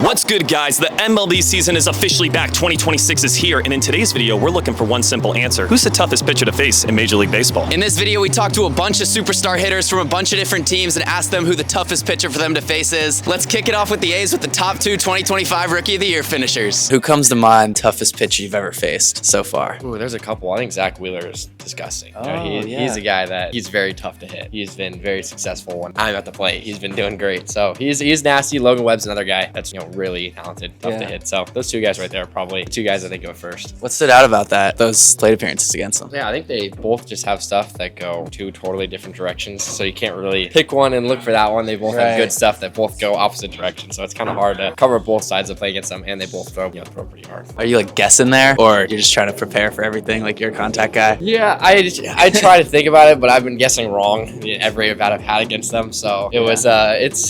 What's good, guys? The MLB season is officially back. 2026 is here, and in today's video, we're looking for one simple answer. Who's the toughest pitcher to face in Major League Baseball? In this video, we talked to a bunch of superstar hitters from a bunch of different teams and asked them who the toughest pitcher for them to face is. Let's kick it off with the A's with the top two 2025 Rookie of the Year finishers. Who comes to mind toughest pitcher you've ever faced so far? Ooh, there's a couple. I think Zach Wheeler is disgusting. Oh, He's a guy that he's very tough to hit. He's been very successful when I'm at the plate. He's been doing great. So he's nasty. Logan Webb's another guy that's really talented, tough to hit. So those two guys right there are probably the two guys that they go first. What stood out about those plate appearances against them? Yeah, I think they both just have stuff that go two totally different directions. So you can't really pick one and look for that one. They both have good stuff that both go opposite directions. So it's kind of hard to cover both sides of play against them, and they both throw pretty hard. Are you like guessing there, or you're just trying to prepare for everything? Like you're a contact guy? Yeah, I try to think about it, but I've been guessing wrong in every at bat I've had against them. So it was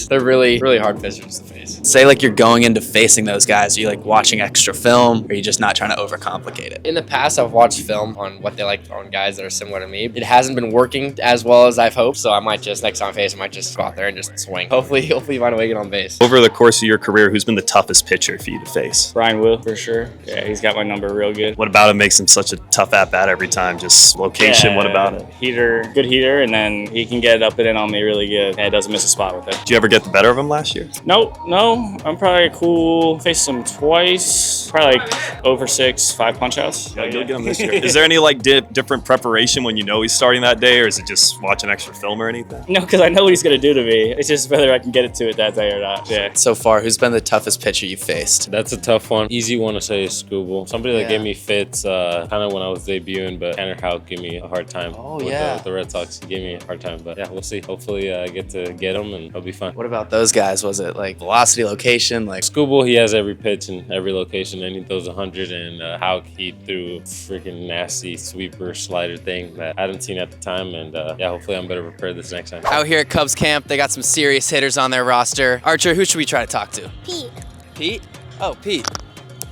they're really hard pitchers to face. Say like you're going into facing those guys. Are you like watching extra film, or are you just not trying to overcomplicate it? In the past, I've watched film on what they like throwing guys that are similar to me. It hasn't been working as well as I've hoped, so I might just next time I face, I might just go out there and just swing. Hopefully find a way to get on base. Over the course of your career, who's been the toughest pitcher for you to face? Brian Will, for sure. Yeah, he's got my number real good. What about him makes him such a tough at-bat every time? Just location, what about it? Good heater, and then he can get it up and in on me really good. And it doesn't miss a spot with it. Did you ever get the better of him last year? No. I'm probably cool. Faced him twice. Probably like over 5 punch-outs. You'll get him this year. Is there any like different preparation when you know he's starting that day, or is it just watching extra film or anything? No, because I know what he's going to do to me. It's just whether I can get it to it that day or not. Yeah. So far, who's been the toughest pitcher you've faced? That's a tough one. Easy one to say is Skubal. Somebody that gave me fits kind of when I was debuting, but Tanner Houck gave me a hard time. With the Red Sox. He gave me a hard time, but yeah, we'll see. Hopefully I get to get him and it'll be fun. What about those guys? Was it like velocity, location? Like Skubal, he has every pitch in every location and he throws 100, and Houck, he threw freaking nasty sweeper slider thing that I hadn't seen at the time, and hopefully I'm better prepared this next time. Out here at Cubs camp, they got some serious hitters on their roster. Archer, who should we try to talk to? Pete. Pete? Oh, Pete.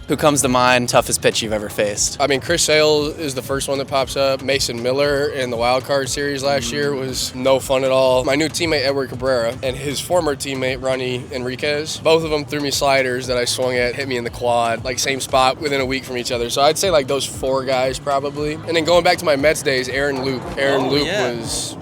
Who comes to mind, toughest pitch you've ever faced? I mean, Chris Sale is the first one that pops up. Mason Miller in the wild card series last year was no fun at all. My new teammate, Edward Cabrera, and his former teammate, Ronnie Enriquez, both of them threw me sliders that I swung at, hit me in the quad, like same spot within a week from each other. So I'd say like those 4 guys probably. And then going back to my Mets days, Aaron Loop.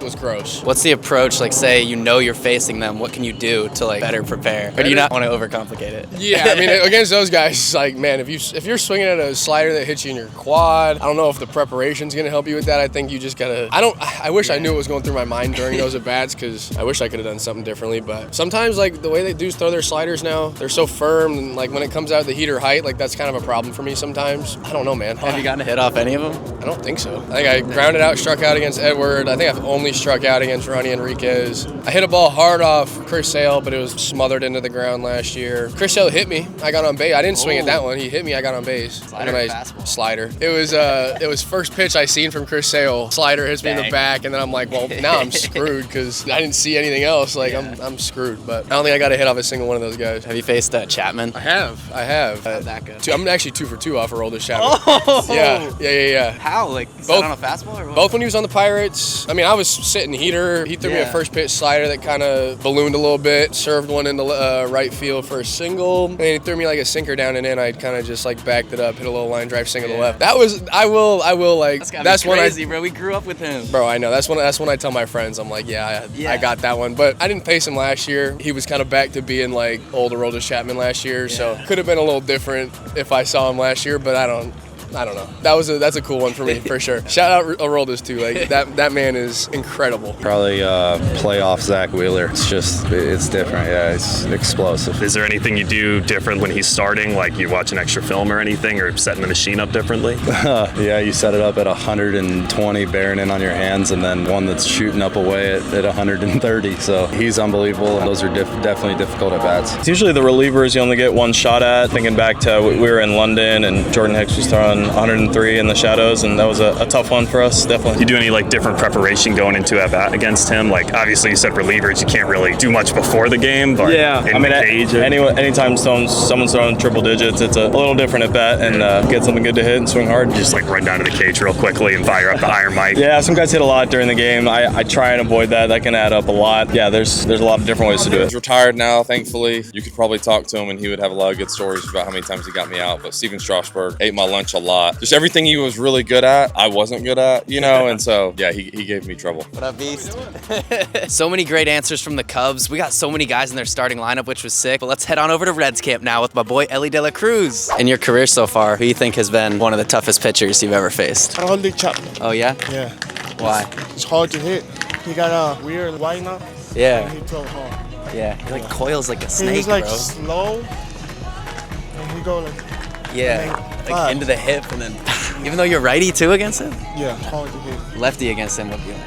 Was gross. What's the approach? Like say you're facing them, what can you do to like better prepare? Or do you not want to overcomplicate it? Yeah, I mean, against those guys, it's like, man, if you're swinging at a slider that hits you in your quad, I don't know if the preparation's gonna help you with that. I think you just gotta. I wish I knew what was going through my mind during those at bats, because I wish I could have done something differently. But sometimes, like the way they dudes throw their sliders now, they're so firm, and like when it comes out of the heater height, like that's kind of a problem for me sometimes. I don't know, man. Have you gotten a hit off any of them? I don't think so. I think I grounded out, struck out against Edward. I think I've only struck out against Ronnie Enriquez. I hit a ball hard off Chris Sale, but it was smothered into the ground last year. Chris Sale hit me. I got on base. I didn't swing at that one. He hit me. I got on base. Slider. It was first pitch I seen from Chris Sale. Slider hits me in the back, and then I'm like, well, now I'm screwed because I didn't see anything else. Like I'm screwed. But I don't think I got a hit off a single one of those guys. Have you faced Chapman? I have. How'd that go? I'm actually 2 for 2 off Aroldis Chapman. Oh. Yeah. How? Like both on a fastball or what? Both when he was on the Pirates. I mean, I was sitting heater. He threw me a first pitch slider that kind of ballooned a little bit. Served one in the right field for a single, and he threw me like a sinker down and in. I kind of just like backed it up, hit a little line drive single to the left. That was I will like that's crazy, bro. We grew up with him. Bro, I know. That's when I tell my friends, I'm like, I got that one. But I didn't face him last year. He was kind of back to being like old Aroldis Chapman last year, so could have been a little different if I saw him last year, but I don't know. That's a cool one for me for sure. Shout out Aroldis too. Like that man is incredible. Probably playoff Zach Wheeler. It's different. Yeah, it's explosive. Is there anything you do different when he's starting? Like you watch an extra film or anything, or setting the machine up differently? Yeah, you set it up at 120, bearing in on your hands, and then one that's shooting up away at 130. So he's unbelievable. Those are definitely difficult at bats. It's usually the relievers you only get one shot at. Thinking back to we were in London and Jordan Hicks was throwing 103 in the shadows, and that was a tough one for us, definitely. You do any like different preparation going into at bat against him? Like obviously you said relievers, you can't really do much before the game, but yeah, I mean, anytime someone's throwing triple digits, it's a little different at bat, and get something good to hit and swing hard. Just like run down to the cage real quickly and fire up the iron mic. Yeah, some guys hit a lot during the game. I try and avoid that. That can add up a lot. Yeah, there's a lot of different ways to do it. He's retired now, thankfully. You could probably talk to him and he would have a lot of good stories about how many times he got me out. But Steven Strasburg ate my lunch a lot. Just everything he was really good at, I wasn't good at, you know? And so, yeah, he gave me trouble. What up, Beast? So many great answers from the Cubs. We got so many guys in their starting lineup, which was sick. But let's head on over to Reds camp now with my boy Elly de la Cruz. In your career so far, who do you think has been one of the toughest pitchers you've ever faced? Aroldis Chapman. Oh, yeah? Yeah. Why? It's hard to hit. He got a weird wind-up. Yeah. And he throw hard. Yeah, he like coils like a snake, He's like bro. slow, and he go like Like into the hip, and then even though you're righty too against him? Yeah, hard to hit. Lefty against him would be like.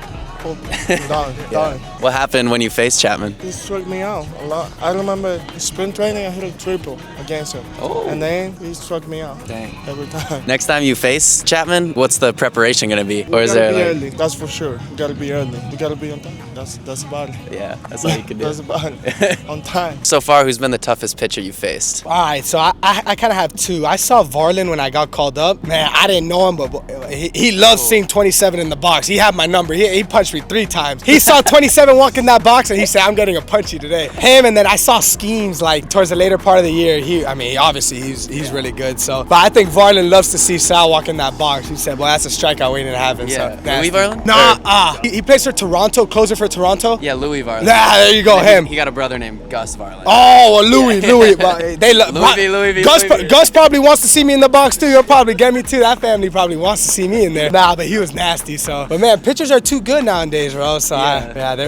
Done. What happened when you faced Chapman? He struck me out a lot. I remember spring training, I hit a triple against him. Oh. And then he struck me out. Dang. Every time. Next time you face Chapman, what's the preparation gonna be? Or is there be like... early, that's for sure. You gotta be early. You gotta be on time. That's about it. Yeah, that's all you can do. That's about it. On time. So far, who's been the toughest pitcher you faced? All right, so I kind of have two. I saw Varlin when I got called up. Man, I didn't know him, but he loves seeing 27 in the box. He had my number. He punched me 3 times. He saw 27 walk in that box, and he said, I'm getting a punchy today. Him, and then I saw Skenes, like, towards the later part of the year. Obviously, he's really good. So, but I think Varlin loves to see Sal walk in that box. He said, well, that's a strikeout waiting to happen. Yeah. So, Louis Varlin? Nah, he plays for Toronto, closer for Toronto. Yeah, Louis Varlin. Nah, there you go, him. He got a brother named Gus Varlin. Oh, well, Louis. But they love Louis V. Gus probably wants to see me in the box too. He'll probably get me too. That family probably wants to see me in there. Nah, but he was nasty. So, but man, pitchers are too good nowadays, bro. So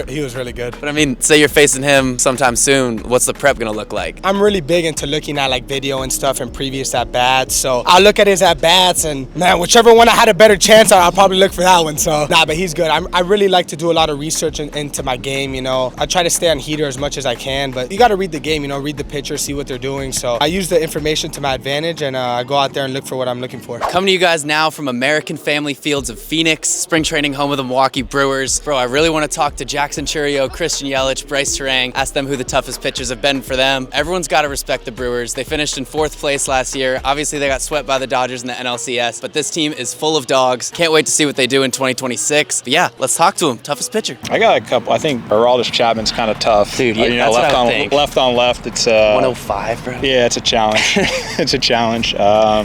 he was really good. But I mean, say you're facing him sometime soon. What's the prep gonna look like? I'm really big into looking at like video and stuff and previous at bats. So I'll look at his at bats, and man, whichever one I had a better chance, I'll probably look for that one. So nah, but he's good. I really like to do a lot of research into my game. You know, I try to stay on heater as much as I can, but you got to read the game. You know, read the pitcher, see what they're doing. So I use the information to my advantage, and I go out there and look for what I'm looking for. Coming to you guys now from American Family Fields of Phoenix, spring training home of the Milwaukee Brewers. Bro, I really want to talk to Jackson Chourio, Christian Yelich, Brice Turang, ask them who the toughest pitchers have been for them. Everyone's got to respect the Brewers. They finished in 4th place last year. Obviously, they got swept by the Dodgers in the NLCS, but this team is full of dogs. Can't wait to see what they do in 2026. But yeah, let's talk to them. Toughest pitcher. I got a couple. I think Aroldis Chapman's kind of tough. Dude, yeah, that's left what I on think. left on left. It's 105, bro. Yeah, it's a challenge. It's a challenge.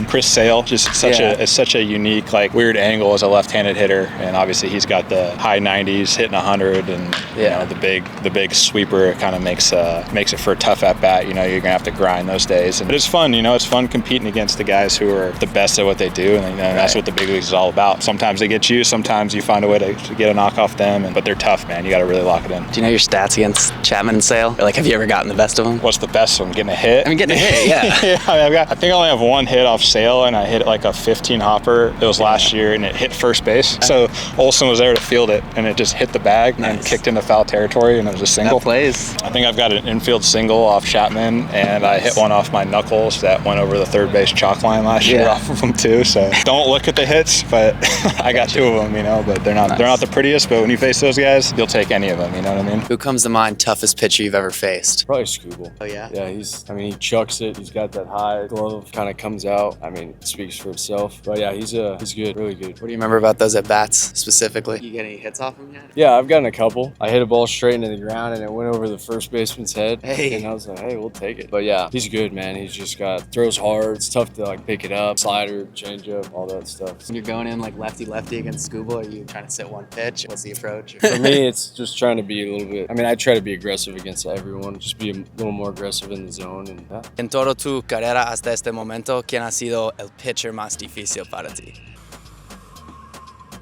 Chris Sale, just such a unique, like, weird angle as a left-handed hitter, and obviously he's got the high 90s, hitting 100, and you know, the big sweeper kind of makes it for a tough at bat. You know, you're gonna have to grind those days, but it's fun. You know, it's fun competing against the guys who are the best at what they do, and that's what the big leagues is all about. Sometimes they get you, sometimes you find a way to get a knock off them, but they're tough, man. You got to really lock it in. Do you know your stats against Chapman and Sale? Or like, have you ever gotten the best of them? What's the best one? Getting a hit? I mean, getting a hit, yeah. I think I only have one hit off Sale, and I hit like a 15 hopper. It was last year, and it hit first base. So Olsen was there to field it, and it just hit the bag and kicked into foul territory, and it was a single. That plays. I think I've got an infield single off Chapman, and I hit one off my knuckles that went over the third base chalk line last year off of them too. So don't look at the hits, but I got 2 of them, you know. But they're not the prettiest. But when you face those guys, you'll take any of them. You know what I mean? Who comes to mind toughest pitcher you've ever faced? Probably Skubal. Oh yeah? Yeah, he chucks it. He's got that high glove, kind of comes out. I mean, it speaks for itself. But yeah, he's good, really good. What do you remember about those at bats specifically? You get any hits off him yet? Yeah, I've gotten a couple. I hit a ball straight into the ground, and it went over the first baseman's head. Hey. And I was like, hey, we'll take it. But yeah, he's good, man. He's just throws hard. It's tough to like pick it up, slider, changeup, all that stuff. When you're going in like lefty against Skubal, are you trying to sit one pitch? What's the approach? For me, it's just trying to be a little bit. I mean, I try to be aggressive against everyone. Just be a little more aggressive in the zone. And yeah. En toda tu carrera hasta este momento, ¿quién ha sido el pitcher más difícil para ti?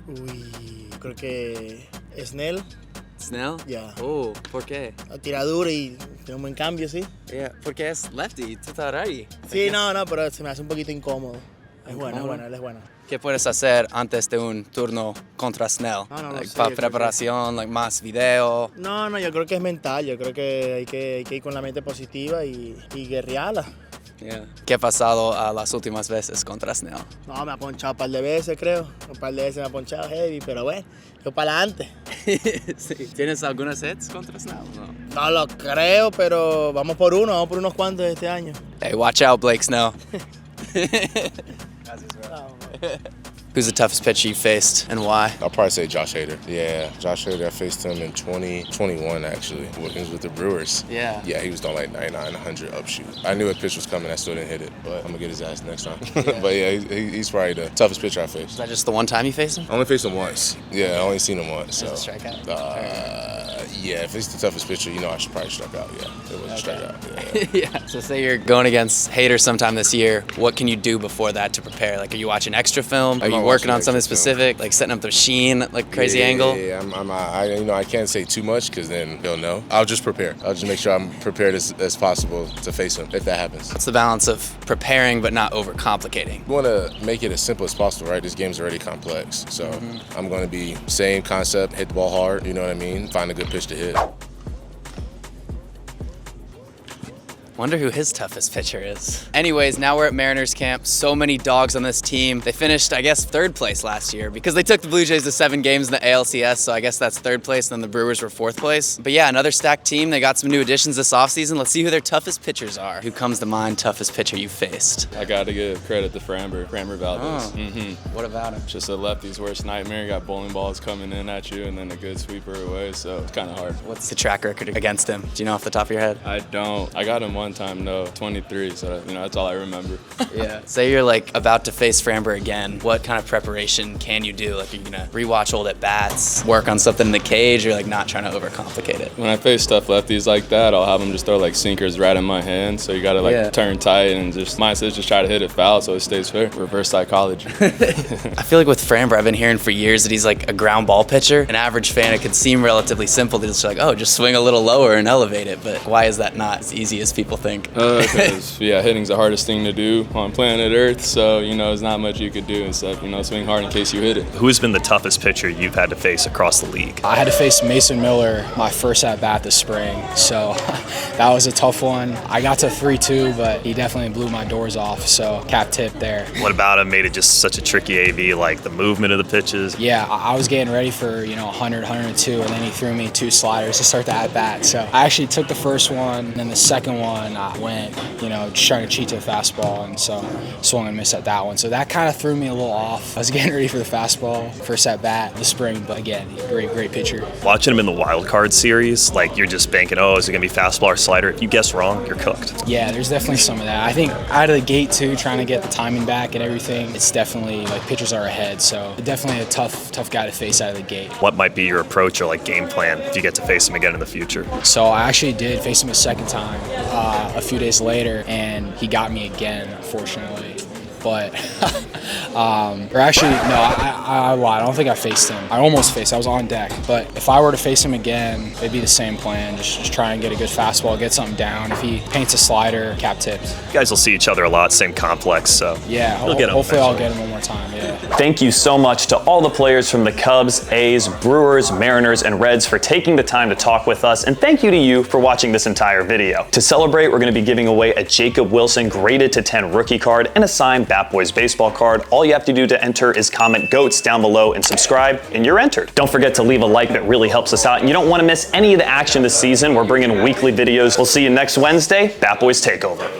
Uy, creo que Snell. Snell? Yeah. Oh, ¿por qué? Tira duro y tiene un buen cambio, sí. Yeah, porque es lefty, tú estás ready. Sí, no, pero se me hace un poquito incómodo. Es bueno, él es bueno. ¿Qué puedes hacer antes de un turno contra Snell? No sé, para preparación, más video. No, yo creo que es mental. Yo creo que hay que ir con la mente positiva y guerrearla. Yeah. ¿Qué ha pasado las últimas veces contra Snell? No, me ha ponchado un par de veces, creo. Un par de veces me ha ponchado heavy, pero bueno, yo para adelante. Sí. ¿Tienes algunos hits contra Snell? No. No lo creo, pero vamos por unos cuantos este año. Hey, watch out, Blake Snell. Who's the toughest pitcher you faced and why? I'll probably say Josh Hader. Yeah, Josh Hader, I faced him in 2021 actually. He was with the Brewers. Yeah. Yeah, he was throwing like 99, 100 upshoot. I knew a pitch was coming, I still didn't hit it, but I'm gonna get his ass next time. Yeah. But yeah, he's probably the toughest pitcher I faced. Is that just the one time you faced him? I only faced him once. Yeah, I only seen him once. So. Is it a strikeout? Yeah, if it's the toughest pitcher, you know I should probably strike out. Yeah, it was a strikeout. Yeah. Yeah. So say you're going against Hader sometime this year. What can you do before that to prepare? Like, are you watching extra film? Are you working on something specific, like setting up the machine, like crazy angle? Yeah, I can't say too much because then he'll know. I'll just prepare. I'll just make sure I'm prepared as possible to face him if that happens. What's the balance of preparing but not overcomplicating? You want to make it as simple as possible, right? This game's already complex, so I'm going to be same concept, hit the ball hard. You know what I mean? Find a good pitch to hit. Wonder who his toughest pitcher is. Anyways, now we're at Mariners camp. So many dogs on this team. They finished, I guess, 3rd place last year because they took the Blue Jays to 7 games in the ALCS, so I guess that's 3rd place, and then the Brewers were 4th place. But yeah, another stacked team. They got some new additions this offseason. Let's see who their toughest pitchers are. Who comes to mind, toughest pitcher you faced? I got to give credit to Framber Valdez. Oh. What about him? Just a lefty's worst nightmare. You got bowling balls coming in at you and then a good sweeper away, so it's kind of hard. What's the track record against him? Do you know off the top of your head? I don't. I got him one time, no. 23, so that's all I remember. Yeah. Say you're like about to face Framber again. What kind of preparation can you do? Like, are you gonna rewatch old at bats, work on something in the cage, or like not trying to overcomplicate it? When I face tough lefties like that, I'll have them just throw like sinkers right in my hand. So you gotta like turn tight and just mindset just try to hit it foul so it stays fair. Reverse psychology. I feel like with Framber, I've been hearing for years that he's like a ground ball pitcher. An average fan, it could seem relatively simple to just like, oh, just swing a little lower and elevate it. But why is that not as easy as people think? Because hitting's the hardest thing to do on planet Earth, so there's not much you could do except swing hard in case you hit it. Who's been the toughest pitcher you've had to face across the league? I had to face Mason Miller my first at bat this spring, so that was a tough one. I got to 3-2, but he definitely blew my doors off, so cap tip there. What about him made it just such a tricky AV, like the movement of the pitches? Yeah, I was getting ready for 100, 102, and then he threw me 2 sliders to start the at bat. So I actually took the first one, and then the second one I went, just trying to cheat to the fastball, and so swung and missed at that one. So that kind of threw me a little off. I was getting ready for the fastball, first at bat this spring, but again, great pitcher. Watching him in the wild card series, like you're just banking, oh, is it gonna be fastball or slider? If you guess wrong, you're cooked. Yeah, there's definitely some of that. I think out of the gate too, trying to get the timing back and everything, it's definitely like pitchers are ahead. So definitely a tough guy to face out of the gate. What might be your approach or like game plan if you get to face him again in the future? So I actually did face him a second time a few days later, and he got me again, unfortunately. But, or actually, no, I lied. I don't think I faced him. I almost faced him. I was on deck. But if I were to face him again, it'd be the same plan. Just try and get a good fastball, get something down. If he paints a slider, cap tips. You guys will see each other a lot, same complex, so yeah, hopefully I'll get him one more time, yeah. Thank you so much to all the players from the Cubs, A's, Brewers, Mariners, and Reds for taking the time to talk with us, and thank you to you for watching this entire video. To celebrate, we're going to be giving away a Jacob Wilson graded to 10 rookie card and a signed Bat Boys baseball card. All you have to do to enter is comment GOATS down below and subscribe, and you're entered. Don't forget to leave a like, that really helps us out, and you don't want to miss any of the action this season. We're bringing weekly videos. We'll see you next Wednesday, Bat Boys Takeover.